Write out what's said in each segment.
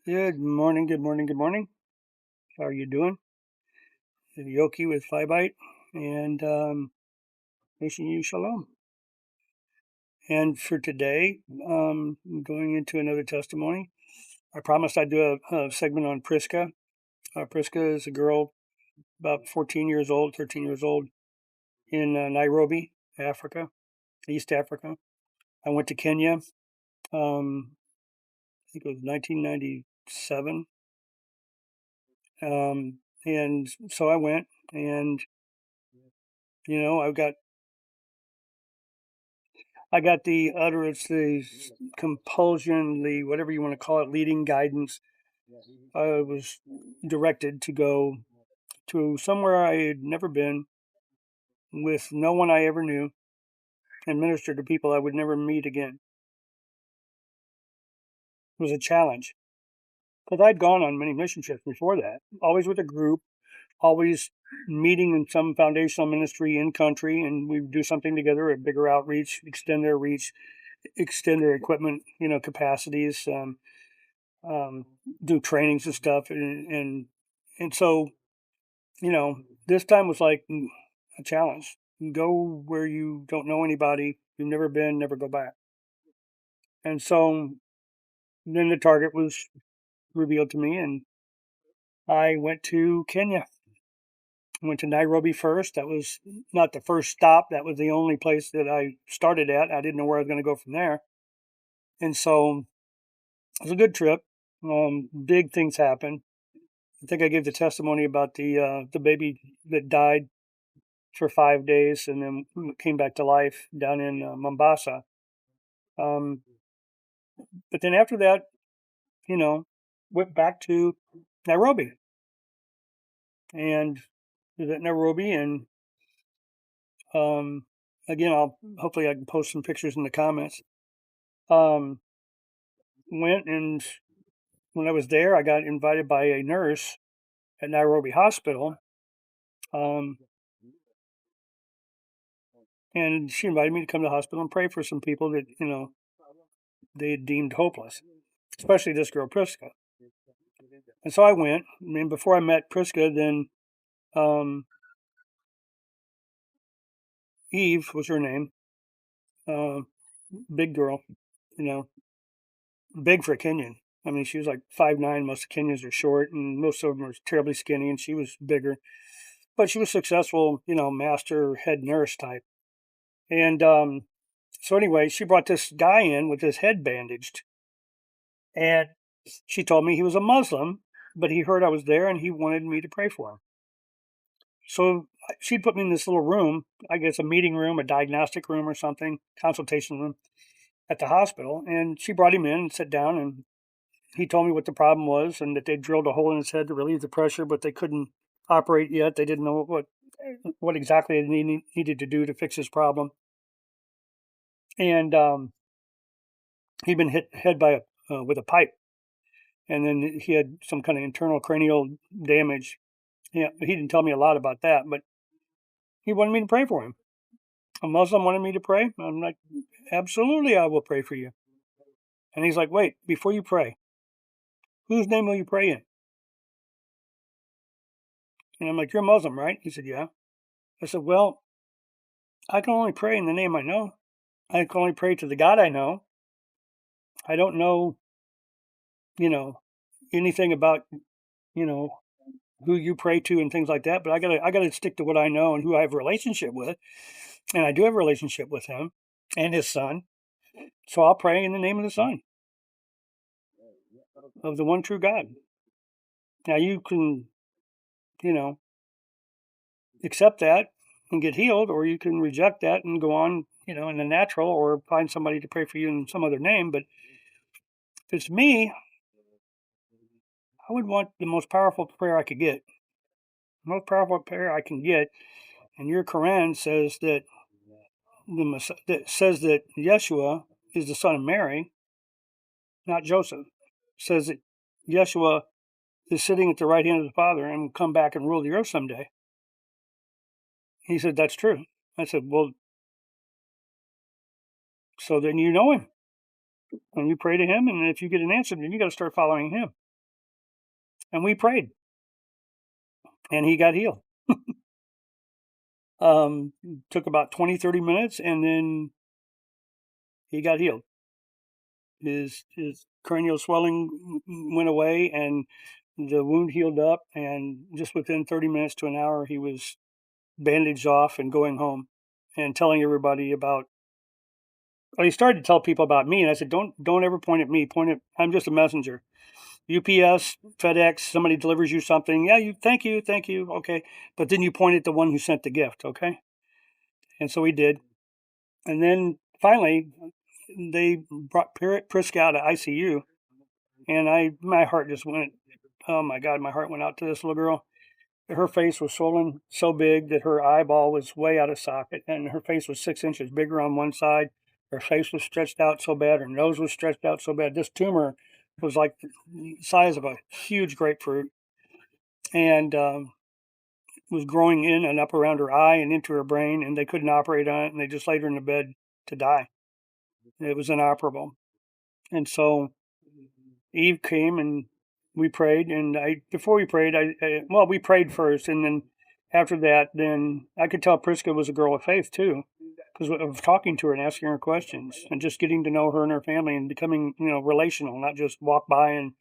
Good morning, good morning, good morning. How are you doing? Yoki with Flybite and wishing you shalom. And for today, going into another testimony, I promised I'd do a segment on Priska. Priska is a girl about 14 years old, 13 years old in Nairobi, Africa, East Africa. I went to Kenya, I think it was 1997. And so I went and, I got the utterance, the compulsion, the whatever you want to call it, leading guidance. I was directed to go to somewhere I had never been with no one I ever knew and minister to people I would never meet again. It was a challenge because I'd gone on many mission trips before that, always with a group, always meeting in some foundational ministry in country, and we would do something together, a bigger outreach, extend their reach, extend their equipment, capacities. Do trainings and stuff, and so this time was like a challenge. Go where you don't know anybody, you've never been, never go back. And so then the target was revealed to me, and I went to Kenya. I went to Nairobi first. That was not the first stop. That was the only place that I started at. I didn't know where I was going to go from there, and so it was a good trip. Big things happened. I think I gave the testimony about the baby that died for 5 days and then came back to life down in Mombasa. Um, but then after that, you know, went back to Nairobi and was at Nairobi, and um, again, hopefully I can post some pictures in the comments. Um, Went, and when I was there, I got invited by a nurse at Nairobi Hospital. Um, and she invited me to come to the hospital and pray for some people that, they had deemed hopeless, especially this girl, Priska. And so I went. I mean, before I met Priska, then Eve was her name. Uh, Big girl, you know, big for a Kenyan. I mean, she was like 5'9". Most of Kenyans are short, and most of them are terribly skinny, and she was bigger. But she was successful, master head nurse type. And so anyway, she brought this guy in with his head bandaged, and she told me he was a Muslim, but he heard I was there and he wanted me to pray for him. So she put me in this little room, I guess a meeting room, a diagnostic room or something, consultation room at the hospital. And she brought him in and sat down, and he told me what the problem was and that they drilled a hole in his head to relieve the pressure, but they couldn't operate yet. They didn't know what exactly they needed to do to fix his problem. And he'd been hit head by with a pipe, and then he had some kind of internal cranial damage. Yeah, he didn't tell me a lot about that, but he wanted me to pray for him. A Muslim wanted me to pray. I'm like, absolutely, I will pray for you. And he's like, wait, before you pray, whose name will you pray in? And I'm like, you're a Muslim, right? He said, yeah. I said, well, I can only pray in the name I know. I can only pray to the God I know. I don't know, you know, anything about, you know, who you pray to and things like that. But I gotta stick to what I know and who I have a relationship with. And I do have a relationship with him and his son. So I'll pray in the name of the Son of the one true God. Now you can, you know, accept that and get healed, or you can reject that and go on, in the natural, or find somebody to pray for you in some other name. But if it's me, I would want the most powerful prayer I could get. The most powerful prayer I can get. And your Quran says that Yeshua is the son of Mary, not Joseph. It says that Yeshua is sitting at the right hand of the Father and will come back and rule the earth someday. He said, that's true. I said, well, so then you know him. And you pray to him, and if you get an answer, then you got to start following him. and we prayed, and he got healed. Took about 20, 30 minutes, and then he got healed. His cranial swelling went away, and the wound healed up, and just within 30 minutes to an hour, he was bandaged off and going home and telling everybody about. Well, he started to tell people about me, and I said, "Don't ever point at me. Point at I'm just a messenger. UPS, FedEx, somebody delivers you something. Yeah, thank you, okay. But then you point at the one who sent the gift, okay?" And so he did. And then finally, they brought Priska out of ICU, and my heart just went. Oh my God, my heart went out to this little girl. Her face was swollen so big that her eyeball was way out of socket, and her face was 6 inches bigger on one side. Her face was stretched out so bad. Her nose was stretched out so bad. This tumor was like the size of a huge grapefruit, and was growing in and up around her eye and into her brain, and they couldn't operate on it, and they just laid her in the bed to die. It was inoperable. And so Eve came, and we prayed, and before we prayed, well, we prayed first, and then after that, then I could tell Priska was a girl of faith too, because of talking to her and asking her questions and just getting to know her and her family and becoming, relational, not just walk by and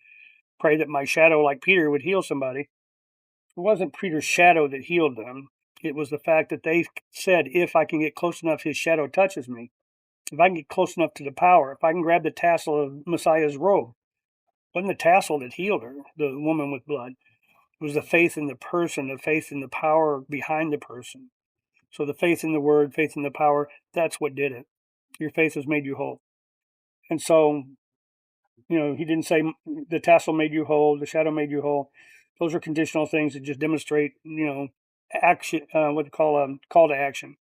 pray that my shadow, like Peter, would heal somebody. It wasn't Peter's shadow that healed them. It was the fact that they said, if I can get close enough, his shadow touches me. If I can get close enough to the power, if I can grab the tassel of Messiah's robe. It wasn't the tassel that healed her, the woman with blood. It was the faith in the person, the faith in the power behind the person. So the faith in the word, faith in the power, that's what did it. Your faith has made you whole. And so, he didn't say the tassel made you whole, the shadow made you whole. Those are conditional things that just demonstrate, action, what they call a call to action.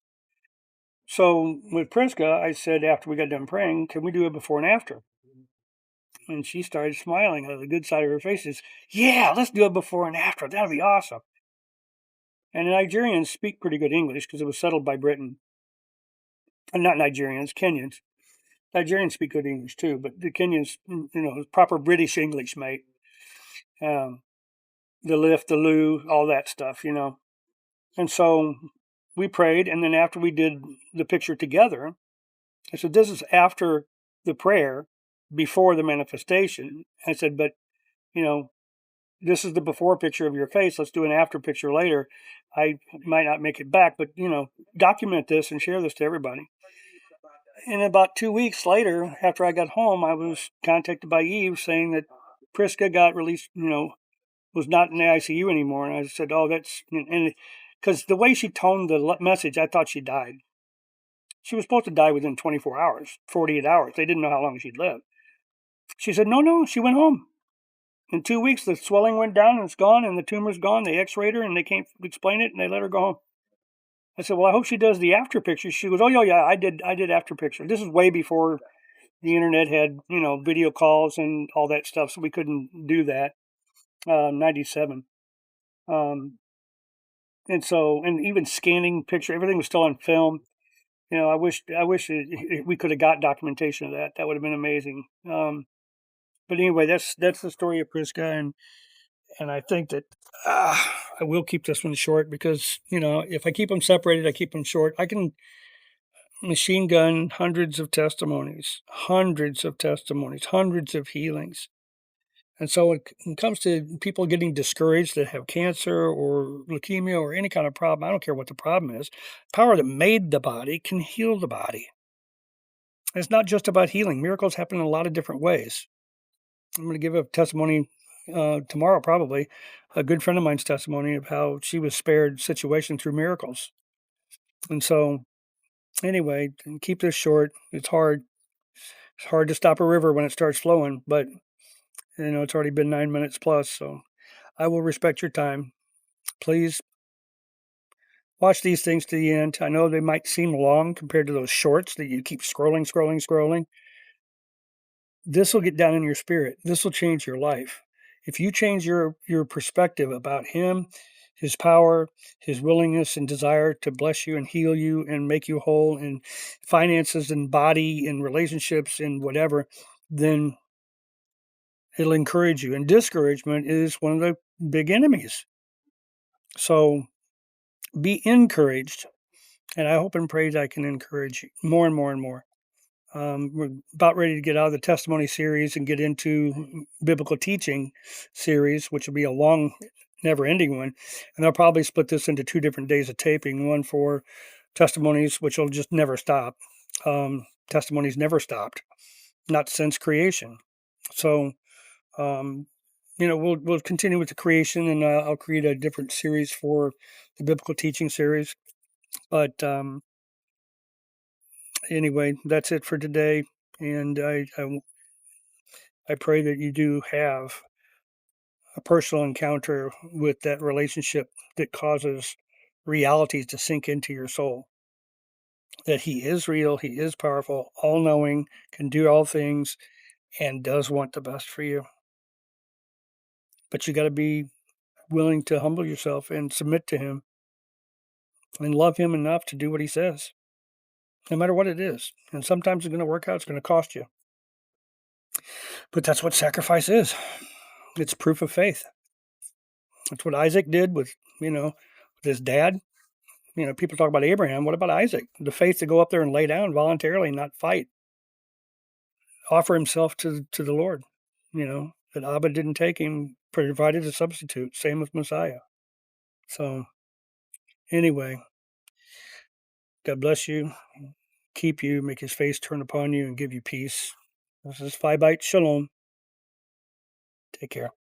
So with Priska, I said after we got done praying, can we do it before and after? And she started smiling. The good side of her face is, yeah, let's do it before and after. That'll be awesome. And the Nigerians speak pretty good English because it was settled by Britain. And not Nigerians, Kenyans. Nigerians speak good English too, but the Kenyans, proper British English, mate. The lift, the loo, all that stuff, And so we prayed, and then after we did the picture together, I said, this is after the prayer, before the manifestation. I said, but, this is the before picture of your face. Let's do an after picture later. I might not make it back, but, document this and share this to everybody. And about 2 weeks later, after I got home, I was contacted by Eve saying that Priska got released, was not in the ICU anymore. And I said, oh, that's, and because the way she toned the message, I thought she died. She was supposed to die within 24 hours, 48 hours. They didn't know how long she'd live. She said, no, she went home. In 2 weeks, the swelling went down and it's gone, and the tumor's gone. They x-rayed her and they can't explain it, and they let her go home. I said, well, I hope she does the after picture. She goes, oh, yeah, I did after picture. This is way before the internet had, video calls and all that stuff, so we couldn't do that. 97. And so, and even scanning picture, everything was still on film. I wish we could have got documentation of that. That would have been amazing. But anyway, that's the story of Priska, and I think that I will keep this one short because if I keep them separated, I keep them short. I can machine gun hundreds of testimonies, hundreds of healings. And so when it comes to people getting discouraged that have cancer or leukemia or any kind of problem, I don't care what the problem is, power that made the body can heal the body. And it's not just about healing. Miracles happen in a lot of different ways. I'm going to give a testimony tomorrow, probably, a good friend of mine's testimony of how she was spared situation through miracles. And so anyway, keep this short. It's hard. It's hard to stop a river when it starts flowing, but it's already been 9 minutes plus, so I will respect your time. Please watch these things to the end. I know they might seem long compared to those shorts that you keep scrolling. This will get down in your spirit. This will change your life. If you change your perspective about him, his power, his willingness and desire to bless you and heal you and make you whole in finances and body and relationships and whatever, then It'll encourage you. And discouragement is one of the big enemies. So be encouraged. And I hope and pray that I can encourage you more and more and more. We're about ready to get out of the testimony series and get into biblical teaching series, which will be a long, never ending one. And they'll probably split this into 2 different days of taping, one for testimonies, which will just never stop. Testimonies never stopped, not since creation. So, um, we'll continue with the creation, and I'll create a different series for the biblical teaching series. But anyway, that's it for today. And I pray that you do have a personal encounter with that relationship that causes realities to sink into your soul. That He is real, He is powerful, all knowing, can do all things, and does want the best for you. But you got to be willing to humble yourself and submit to Him and love Him enough to do what He says, no matter what it is. And sometimes it's going to work out, it's going to cost you. But that's what sacrifice is. It's proof of faith. That's what Isaac did with his dad. People talk about Abraham. What about Isaac? The faith to go up there and lay down voluntarily and not fight, offer himself to the Lord. That Abba didn't take him, provided a substitute. Same with Messiah. So anyway, God bless you, keep you, make His face turn upon you, and give you peace. This is Phi Bite Shalom. Take care.